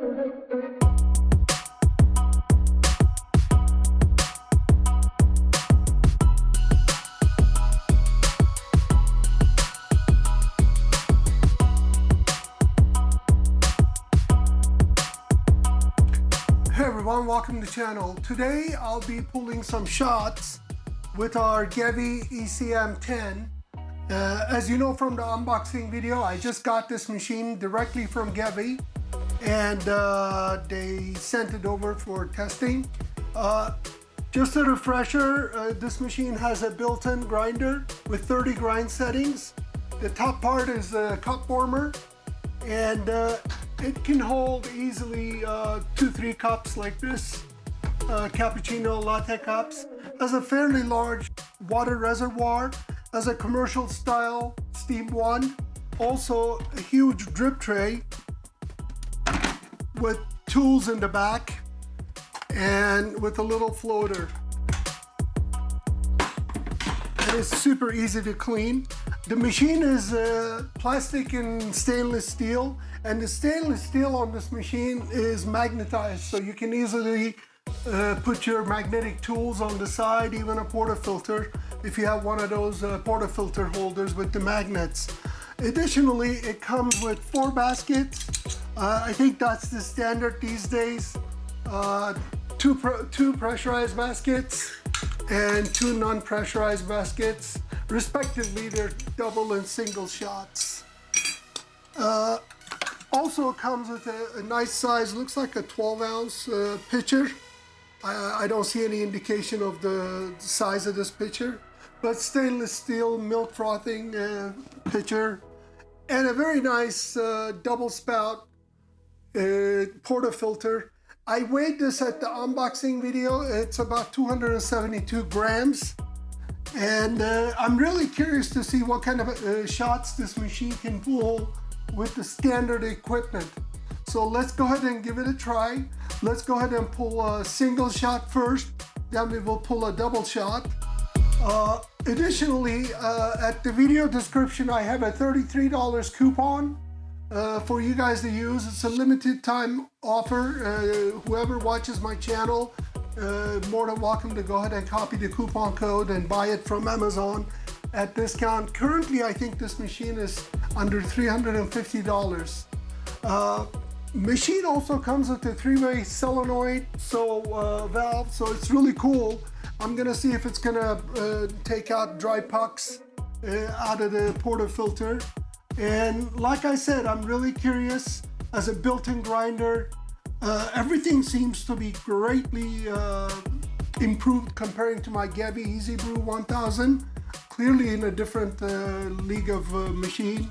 Hey everyone, welcome to the channel. Today I'll be pulling some shots with our Gevi ECM10. As you know from the unboxing video, I just got this machine directly from Gevi and they sent it over for testing. Just a refresher, this machine has a built-in grinder with 30 grind settings. The top part is a cup warmer and it can hold easily 2-3 cups like this, cappuccino latte cups. Has a fairly large water reservoir, has a commercial style steam one, also a huge drip tray with tools in the back and with a little floater. And it's super easy to clean. The machine is plastic and stainless steel, and the stainless steel on this machine is magnetized, so you can easily put your magnetic tools on the side, even a portafilter, if you have one of those portafilter holders with the magnets. Additionally, it comes with 4 baskets. I think that's the standard these days. 2 pressurized baskets and 2 non-pressurized baskets. Respectively, they're double and single shots. Also comes with a nice size, looks like a 12-ounce pitcher. I don't see any indication of the size of this pitcher, but stainless steel milk frothing pitcher, and a very nice double spout portafilter. I weighed this at the unboxing video. It's about 272 grams. And I'm really curious to see what kind of shots this machine can pull with the standard equipment. So let's go ahead and give it a try. Let's go ahead and pull a single shot first, then we will pull a double shot. Additionally, at the video description, I have a $33 coupon for you guys to use. It's a limited time offer. Whoever watches my channel, more than welcome to go ahead and copy the coupon code and buy it from Amazon at discount. Currently, I think this machine is under $350. Machine also comes with a 3-way solenoid valve, so it's really cool. I'm gonna see if it's gonna take out dry pucks out of the portafilter. And like I said, I'm really curious. As a built-in grinder, everything seems to be greatly improved comparing to my Gevi EasyBrew 1000. Clearly in a different league of machine.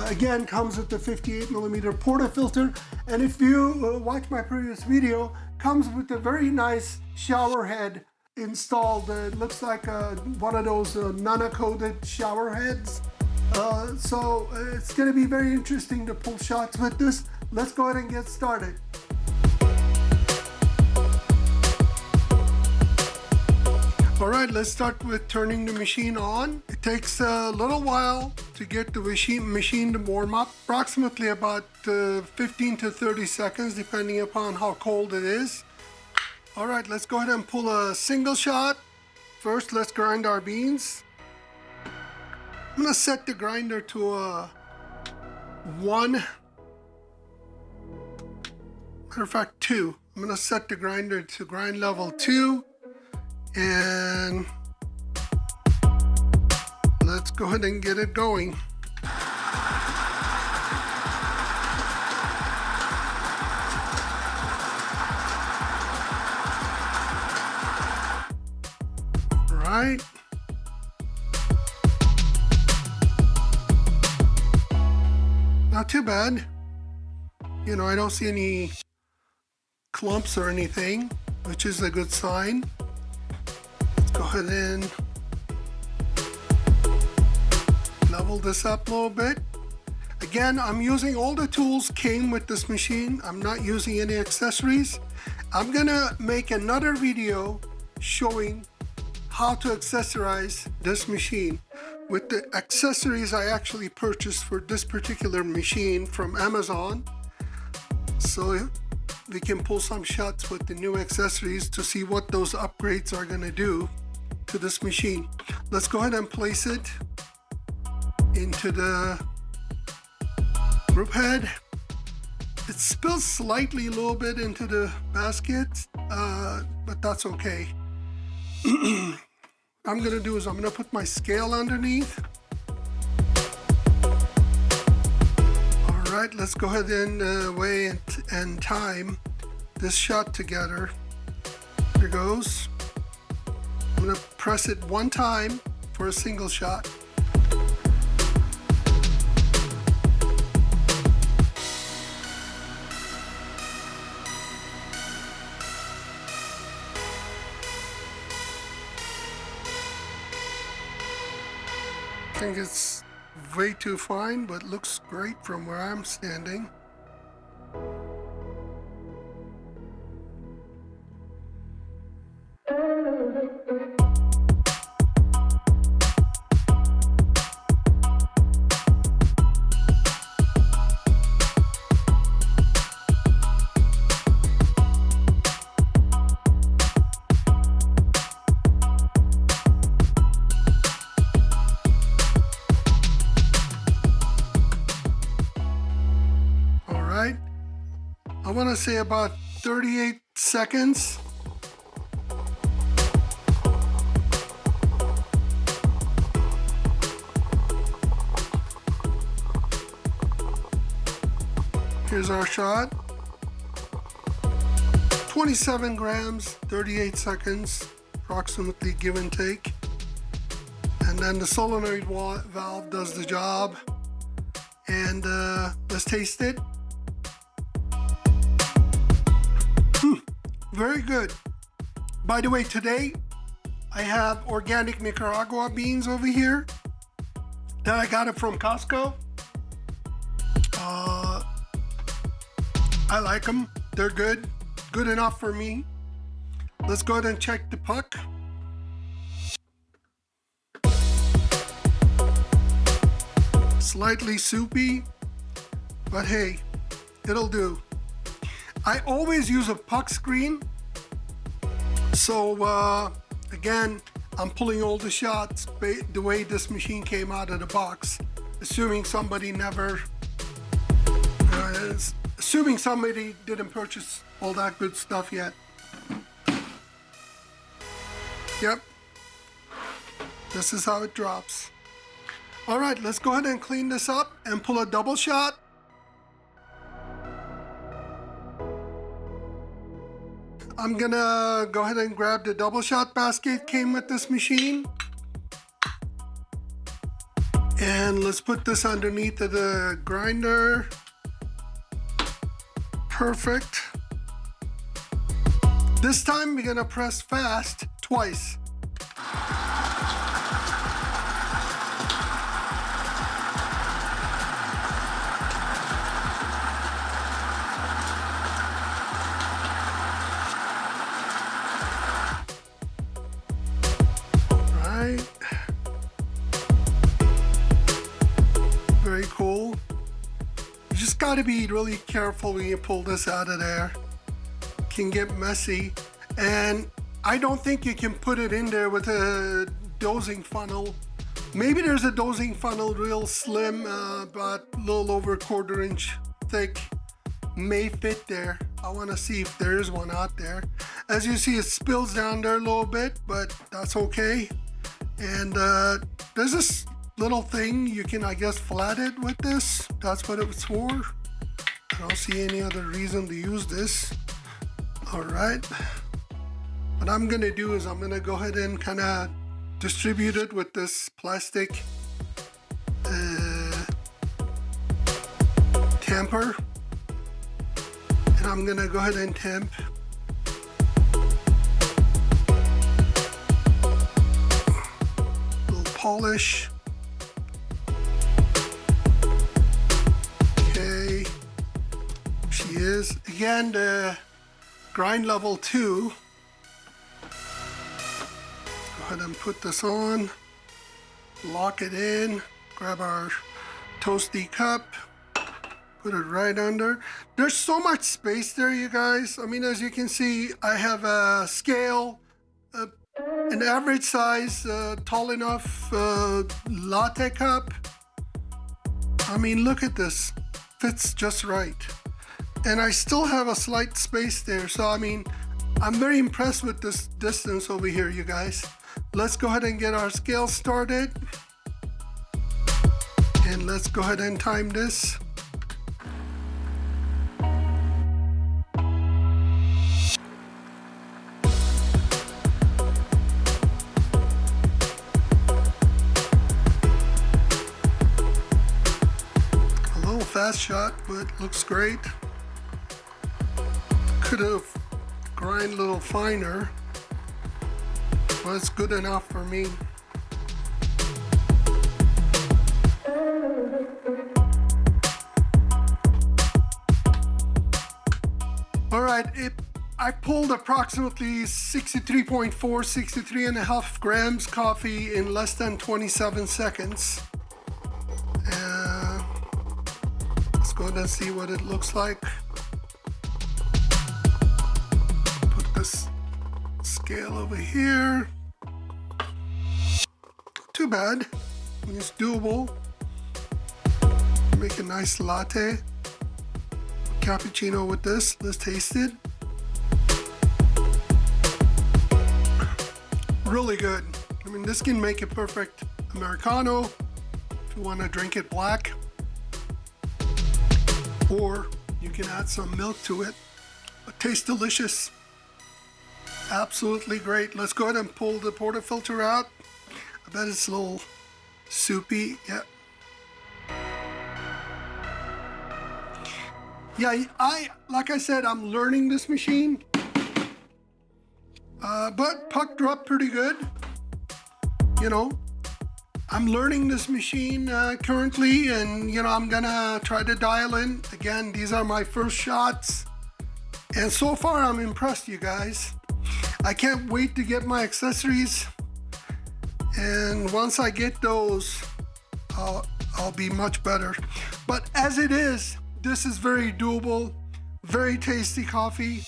Again, comes with the 58mm portafilter, and if you watch my previous video, comes with a very nice shower head installed. It looks like one of those nano-coated shower heads. So it's going to be very interesting to pull shots with this. Let's go ahead and get started. Alright, let's start with turning the machine on. It takes a little while to get the machine to warm up, approximately about 15 to 30 seconds depending upon how cold it is. Alright, let's go ahead and pull a single shot. First, let's grind our beans. I'm going to set the grinder to a 1. Matter of fact, 2. I'm going to set the grinder to grind level 2. And let's go ahead and get it going. Right. Not too bad. You know, I don't see any clumps or anything, which is a good sign. Go ahead and level this up a little bit. Again, I'm using all the tools came with this machine. I'm not using any accessories. I'm gonna make another video showing how to accessorize this machine with the accessories I actually purchased for this particular machine from Amazon. So so we can pull some shots with the new accessories to see what those upgrades are going to do to this machine. Let's go ahead and place it into the group head. It spills slightly a little bit into the basket, but that's okay. I'm gonna do is I'm gonna put my scale underneath. All right, let's go ahead and weigh and time this shot together. Here goes. I'm gonna press it one time for a single shot. I think it's way too fine, but looks great from where I'm standing. I want to say about 38 seconds. Here's our shot. 27 grams, 38 seconds, approximately, give and take. And then the solenoid valve does the job. And let's taste it. Very good. By the way, today I have organic Nicaragua beans over here that I got it from Costco. I like them. They're good. Good enough for me. Let's go ahead and check the puck. Slightly soupy, but hey, it'll do. I always use a puck screen. So again, I'm pulling all the shots the way this machine came out of the box, assuming somebody didn't purchase all that good stuff yet. Yep, this is how it drops. All right, let's go ahead and clean this up and pull a double shot. I'm gonna go ahead and grab the double shot basket came with this machine. And let's put this underneath of the grinder. Perfect. This time we're gonna press fast twice. Very cool. You just got to be really careful when you pull this out of there. It can get messy, and I don't think you can put it in there with a dosing funnel. Maybe there's a dosing funnel real slim, about a little over 1/4 inch thick, may fit there. I want to see if there is one out there. As you see, it spills down there a little bit, but that's okay. And there's this little thing you can, I guess, flat it with this. That's what it's for. I don't see any other reason to use this. All right. What I'm gonna do is I'm gonna go ahead and kind of distribute it with this plastic tamper. And I'm gonna go ahead and tamp polish. Okay, she is. Again, the grind level 2. Go ahead and put this on, lock it in, grab our toasty cup, Put it right under. There's so much space there, you guys. I mean, as you can see, I have a scale, an average size, tall enough latte cup. I mean, look at this. Fits just right. And I still have a slight space there. So, I mean, I'm very impressed with this distance over here, you guys. Let's go ahead and get our scale started. And let's go ahead and time this. A little fast shot, but looks great. Could have grind a little finer, but it's good enough for me. All right, I pulled approximately 63.4, 63 and a half grams coffee in less than 27 seconds. Let's go ahead and see what it looks like. Put this scale over here. Too bad, it's doable. Make a nice latte, cappuccino with this. Let's taste it. Really good. I mean, this can make a perfect Americano if you want to drink it black, or you can add some milk to it. It tastes delicious. Absolutely great. Let's go ahead and pull the portafilter out. I bet it's a little soupy. Yeah. Yeah, like I said, I'm learning this machine. But pucked up pretty good. You know, I'm learning this machine currently, and you know, I'm gonna try to dial in. Again, these are my first shots. And so far, I'm impressed, you guys. I can't wait to get my accessories. And once I get those, I'll be much better. But as it is, this is very doable, very tasty coffee.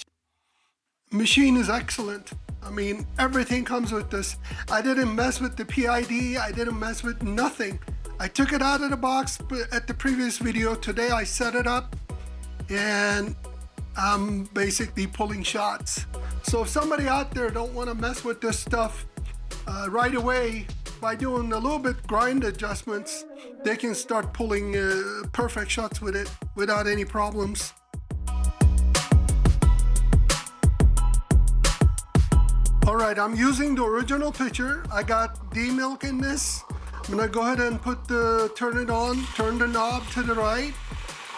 Machine is excellent. I mean, everything comes with this. I didn't mess with the PID. I didn't mess with nothing. I took it out of the box at the previous video. Today I set it up and I'm basically pulling shots. So if somebody out there don't want to mess with this stuff right away, by doing a little bit grind adjustments, they can start pulling perfect shots with it without any problems. All right, I'm using the original pitcher. I got D-milk in this. I'm gonna go ahead and turn it on, turn the knob to the right.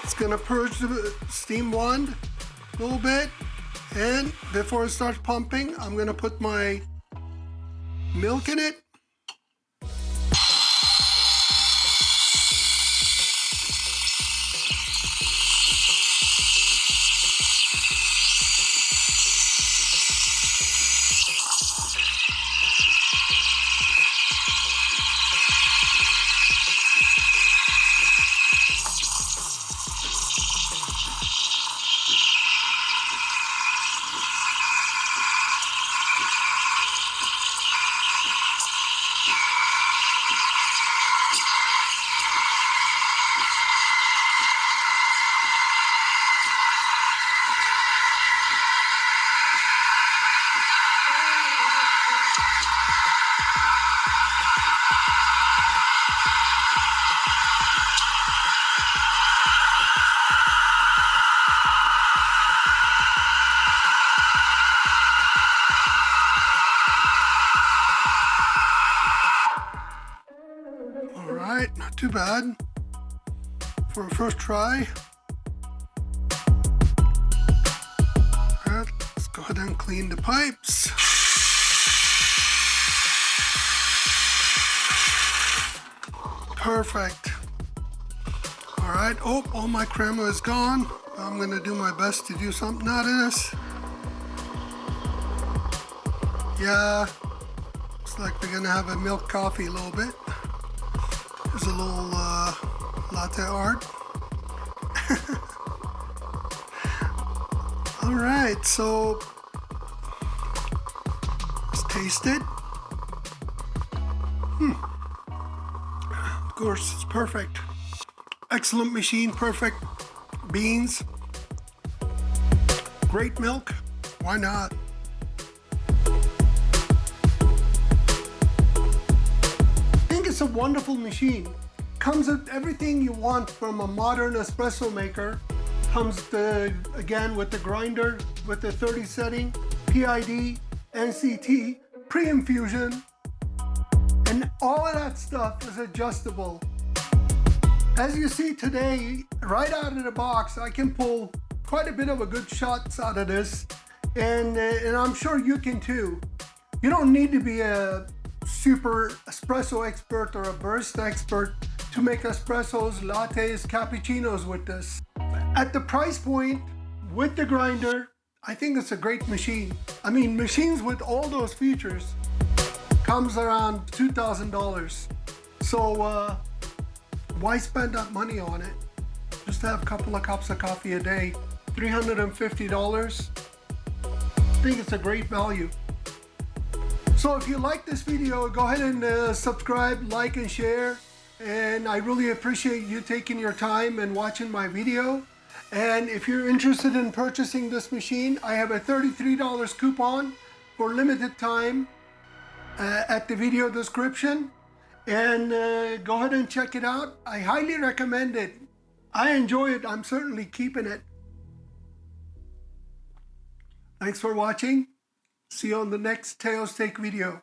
It's gonna purge the steam wand a little bit. And before it starts pumping, I'm gonna put my milk in it. Not too bad for a first try. All right, let's go ahead and clean the pipes. Perfect. All right, oh, all my crema is gone. I'm gonna do my best to do something out of this. Yeah, looks like we're gonna have a milk coffee a little bit. There's a little latte art. All right, so let's taste it. Of course, it's perfect. Excellent machine, perfect beans, great milk. Why not? I think it's a wonderful machine. Comes with everything you want from a modern espresso maker. Comes again with the grinder, with the 30 setting, PID, NCT, pre-infusion, and all of that stuff is adjustable. As you see today, right out of the box, I can pull quite a bit of a good shots out of this, and I'm sure you can too. You don't need to be a super espresso expert or a barista expert to make espressos, lattes, cappuccinos with this. At the price point, with the grinder, I think it's a great machine. I mean, machines with all those features comes around $2,000. So why spend that money on it? Just to have a couple of cups of coffee a day, $350. I think it's a great value. So if you like this video, go ahead and subscribe, like, and share. And I really appreciate you taking your time and watching my video. And if you're interested in purchasing this machine, I have a $33 coupon for limited time at the video description. And go ahead and check it out. I highly recommend it. I enjoy it. I'm certainly keeping it. Thanks for watching. See you on the next Teo's Take video.